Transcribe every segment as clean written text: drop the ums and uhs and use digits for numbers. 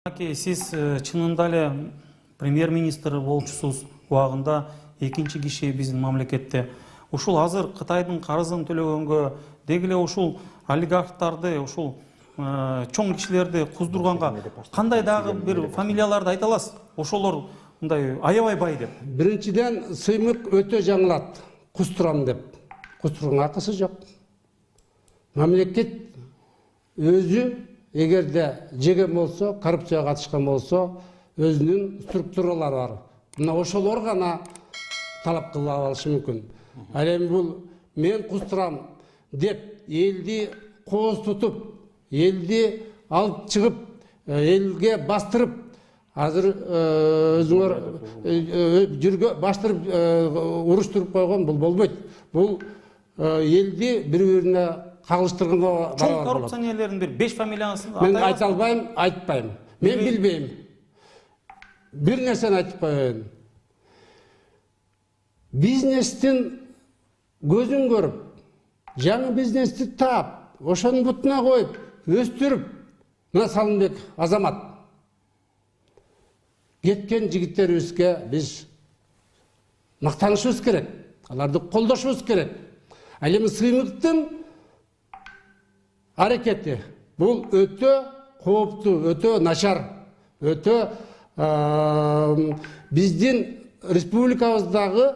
Сиз чынында эле премьер-министр болчусуз убагында экинчи киши биздин мамлекетте. Ушул азыр Кытайдын карызын төлөгөнгө, деги эле ушул олигархтарды, ушул чоң кишилерди куздурганга кандай дагы бир фамилияларды айта аласыз? Ошолор мындай аябай бай деп. Биринчиден, сыймык өтө жаңылат. Кустурам деп. Кустурганга акысы жок. Мамлекет өзү эгерде жеген болсо, коррупцияга катышкан болсо, өзүнүн структуралары бар. Мына ошолор гана талап кыла алышы мүмкүн. Ал эми бул мен кустурам деп элди кооз тутуп, элди алып чыгып, элге бастырып, азыр өзүңөр жүргө баштырып уруштуруп койгон бул болбойт. Бул элди бири-бирине кагылыштырганга чоң коррупционерлердин бир 5 фамилиясын мен айта албайм, айтпайм. Мен билбейм. Бир нерсени айтып коеюн. Бизнестин көзүн көрүп, жаңы бизнести таап, ошонун бутуна коюп, өстүрүп, мына Салымбек Азамат кеткен жигиттерибизге биз мактанышыбыз керек, аларды колдошубуз керек. Ал эми Сыймыктын аракети бул өтө кооптуу, өтө начар, өтө биздин республикабыздагы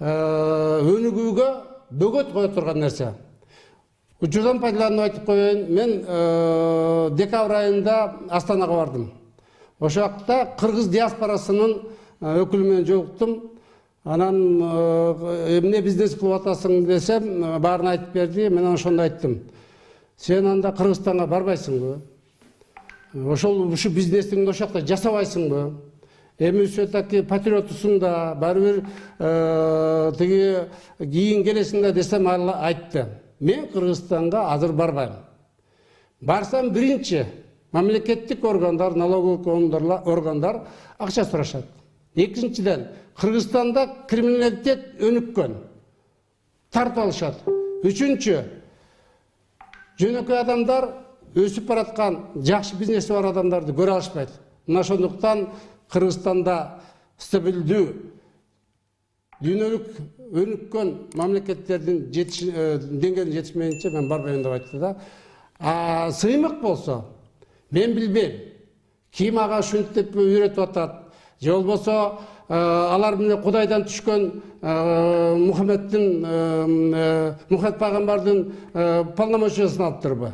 өнүгүүгө бөгөт кое турган нерсе. Учурдан пайдаланып айтып коеюн, мен декабрь айында Астанага бардым. Ошол жакта кыргыз диаспорасынын өкүлү менен жолуктум. Анан эмне бизнес кылып атасың десем, баарын айтып берди. Мен ошондо айттым. Сен анда Кыргызстанга барбайсыңбы? Ушу бизнестиңди ошол жакта жасабайсыңбы? Эми все-таки патриотусуң да, баары бир тиги кийин келесиң да десем, ал айтты. Мен Кыргызстанга азыр барбайм. Барсам биринчи мамлекеттик органдар, налоговый органдар акча сурашат. Экинчиден, Кыргызстанда криминалитет өнүккөн. Тартып алышат. Үчүнчү, жөнөкөй адамдар өсүп бараткан, жакшы бизнеси бар адамдарды көрө алышпайт. Мына ошондуктан Кыргызстанда стабилдүү, дүйнөлүк өнүккөн мамлекеттердин деңгээлине жетишмейинче мен барбайм деп айтты да. Сыймык болсо, мен билбейм. Ким ага ушинтип үйрөтүп атат, же болбосо алар менен Кудайдан түшкөн Мухаммед пайгамбардын полномочиясын алыптырбы?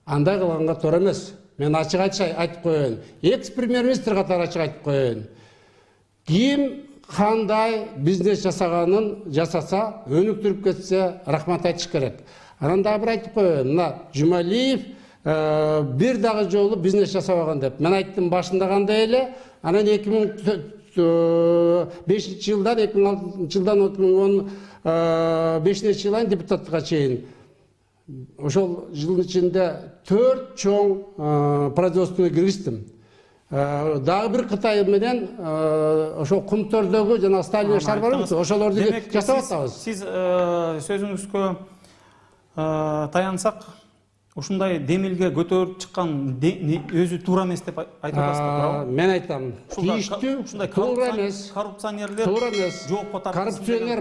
Андай кылганга туура эмес. Мен ачык айтып коеюн. Экс-премьер-министр катары ачык айтып коеюн. Ким кандай бизнес жасаганын жасаса, өнүктүрүп кетсе, рахмат айтыш керек. Анан дагы бир айтып коеюн. Мына Жумалиев бир дагы жолу бизнес жасабаган деп. Мен айттым башында кандай эле, анан 2005 жылдан 2006 жылдан 2015 жылдан депутаттыкка чейин ошол жылдын ичинде 4 чоң производствону киргиздим. Дагы бир Кытай менен ошол Кумтөрдөгү жана Сталин шаар барбы? Ошолорду жасап атабыз. Сиз сөзүңүзгө таянсак, ушундай демилге көтөрүп чыккан өзү туура эмес деп айтып атасызбы, туурабы? Мен айтам, тийиштүү, туура эмес. Коррупционерлер жоопко тартылсын. Коррупционер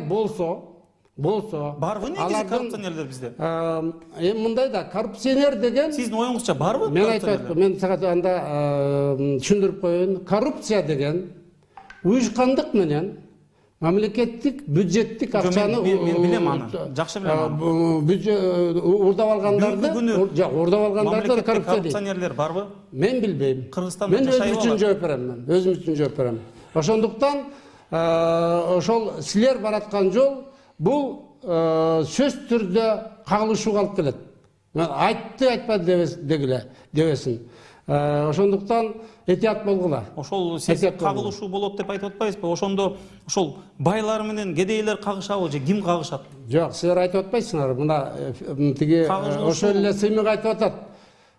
болсо, барбы негизи коррупционерлер бизде? Эми мындай да, коррупционер деген сиздин оюңузча барбы? Мен айтып, мен сага анда түшүндүрүп коеюн. Коррупция деген уюшкандык менен мамлекеттик бюджеттик акчаны мен билем аны. Жакшы билем аны. Урдап алгандарды, коррупция дейт. Коррупционерлер барбы? Мен билбейм. Кыргызстанда мен жашайбы? Мен өзүм үчүн жооп берем. Өзүм үчүн жооп берем. Ошондуктан ошол силер бараткан жол бул сөз түрдө кагылышууга алып келет. Айтты, айтпады дебесин. Ошондуктан этият болгула. Ошол сиз кагылышуу болот деп айтып атпайсызбы? Ошондо ошол байлар менен кедейлер кагышабы же ким кагышат? Жок, силер айтып атпайсыңар. Мына тиги ошол эле Сыймык айтып атат.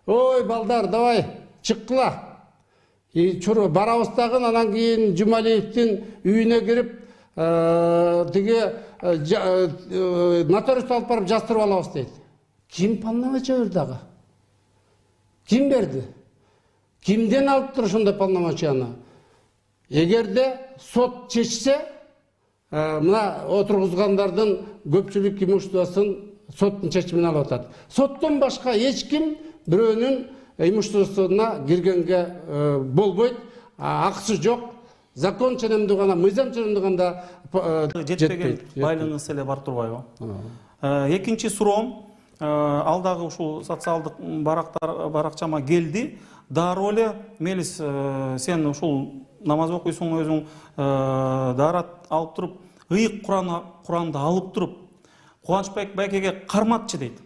Ой, балдар, давай, чыккыла. Барабыз дагы, анан кийин Жумалиевдин үйүнө кирип, тиги нотариус алып барып жастырып алабыз дейт. Ким полномочия берди ага? Ким берди? Кимден алып тұр ошондой полномочияны? Эгерде сот чечсе, мына отургузгандардын көпчүлүк имуществосын соттун чечимине алып атат. Соттон башка эч ким бирөөнүн имуществосуна киргенге болбойт. Акысы жок. Закон ченемдүү гана, мыйзам ченемдүү гана жетпеген байлыгыңыз эле бар турбайбы? Экинчи суроом, алдагы ушул социалдык баракчама келди. Дароо эле мелис сен ушул намаз окуйсуң өзүң, даарат алып туруп, ыйык Куранды алып туруп, Кубанычбек байкеге карматчы дейт.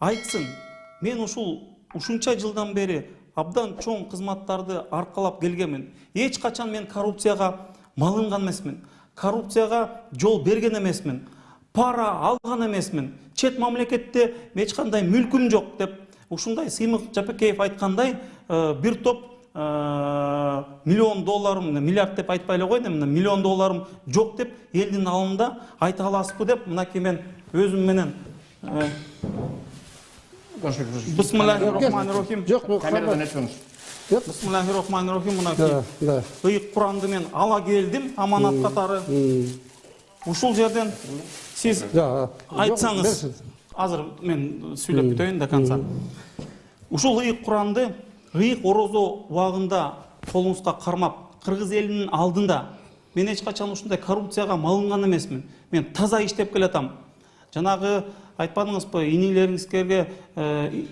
Айтсын, мен ушунча жылдан бери абдан чоң кызматтарды аркалап келгенмин. Эч качан мен коррупцияга малынган эмесмин. Коррупцияга жол берген эмесмин. Пара алган эмесмин. Чет мамлекетте эч кандай мүлкүм жок деп ушундай Сыймык Жапекеев айткандай бир топ миллион долларым, миллиард деп айтпай эле коеюн, миллион долларым жок деп элдин алдында айта аласызбы деп мынакей мен өзүм менен Бисмиллахир-рахманир-рахим. Бисмиллахир-рахманир-рахим. Мынакей ыйык Куранды мен ала келдим аманат катары. Ушул жерден сиз айтсаңыз, азыр мен сүйлөп бүтөйүн до конца. Ушул ыйык Куранды ыйык орозо убагында колуңузга кармап, кыргыз элинин алдында мен эч качан ушундай коррупцияга малынган эмесмин. Мен таза иштеп келатам. Жанагы айтпадыңызбы,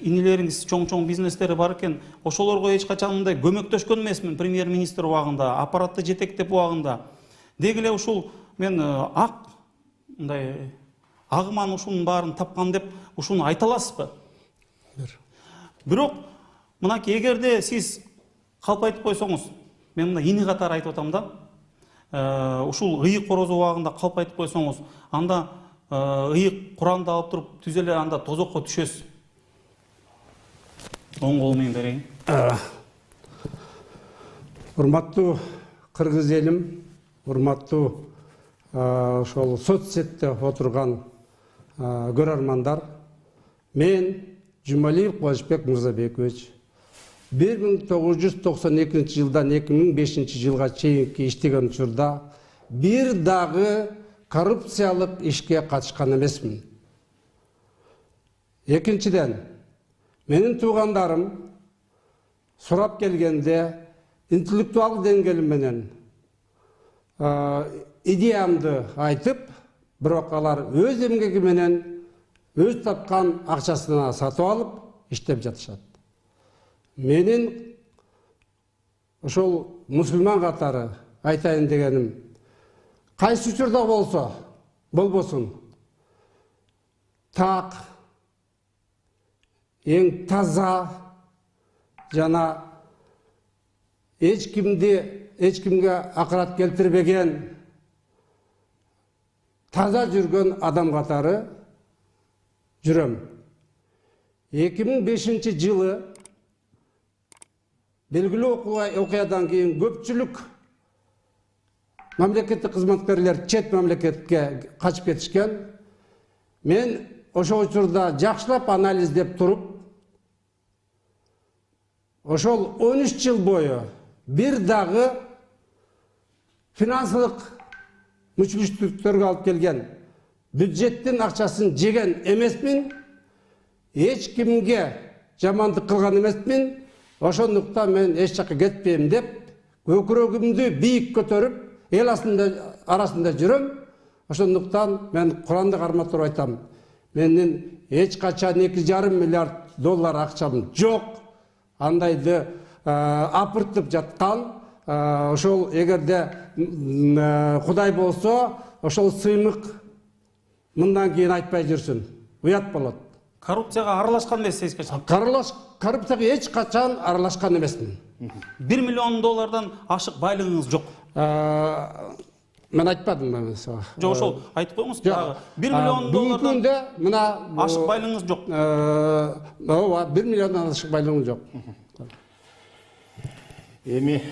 инилериңиз чоң бизнестери бар экен, ошолорго эч качан мындай көмөктөшкөн эмесмин премьер-министр убагында, аппаратты жетектеп убагында. Деги эле ушул мен мындай агыман ушунун баарын тапкан деп ушуну айта аласызбы? Бирок мынакей эгерде сиз калп айтып койсоңуз, мен мына ини катары айтып атам да, ушул ыйык орозо убагында калп айтып койсоңуз, анда ыйык Куранды алып туруп түз эле анда тозокко түшөсүз. Оң кол менен берейин. Урматтуу кыргыз элим, урматтуу ошол соцсетте отурган көрөрмандар, мен Жумалиев Кубанычбек Мырзабекович 1992 жылдан 2005 жылга чейинки иштеген учурда бир дагы коррупциялык ишке катышкан эмесмин. Экинчиден, менин туугандарым сурап келгенде интеллектуал деңгээлим менен идеямды айтып, бирок алар өз эмгеги менен өз тапкан акчасына сатып алып иштеп жатышат. Менин ошол мусулман катары айтайын дегеним, кайсы учурда болбосун, так, эң таза жана эч кимге акырат келтирбеген таза жүргөн адам катары жүрөм. 2005 жылы белгилүү окуядан кийин көпчүлүк мамлекеттик кызматкерлер чет мамлекетке качып кетишкен. Мен ошол учурда жакшылап анализдеп туруп, ошол 13 жыл бою бир дагы финансылык мүчүлүштүктөргө алып келген бюджеттин акчасын жеген эмесмин, эч кимге жамандык кылган эмесмин. Ошондуктан мен эч жакка кетпейм деп, көкүрөгүмдү бийик көтөрүп, эл арасында жүрөм. Ошондуктан мен Куранды карматып айтам. Менин эч качан 2,5 миллиард доллар акчам жок. Андайды апыртып жаткан, ошол эгерде Кудай болсо, ошол Сыймык мындан кийин айтпай жүрсүн. Уят болот. Коррупцияга аралашкан эмессиз эч качан? Коррупцияга эч качан аралашкан эмесмин. 1 миллион доллардан ашык байлыгыңыз жок. Мен айтпадым мен. Жок, ошол айтып коюңуз. 1 миллион доллардан мына ашык байлыгыңыз жок. Ооба, 1 миллиондан ашык байлыгым жок. Эми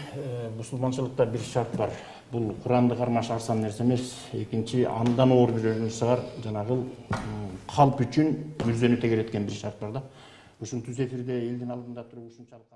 мусулманчылыкта бир шарт бар. Бул Куранды кармаш арзан нерсе эмес. Экинчи, андан оор бир өнүгүш бар. Жанагы калп үчүн мүрзөнү тегереткен бир шарт бар да. ушинтип эфирде элдин алдында туруп ушунчалык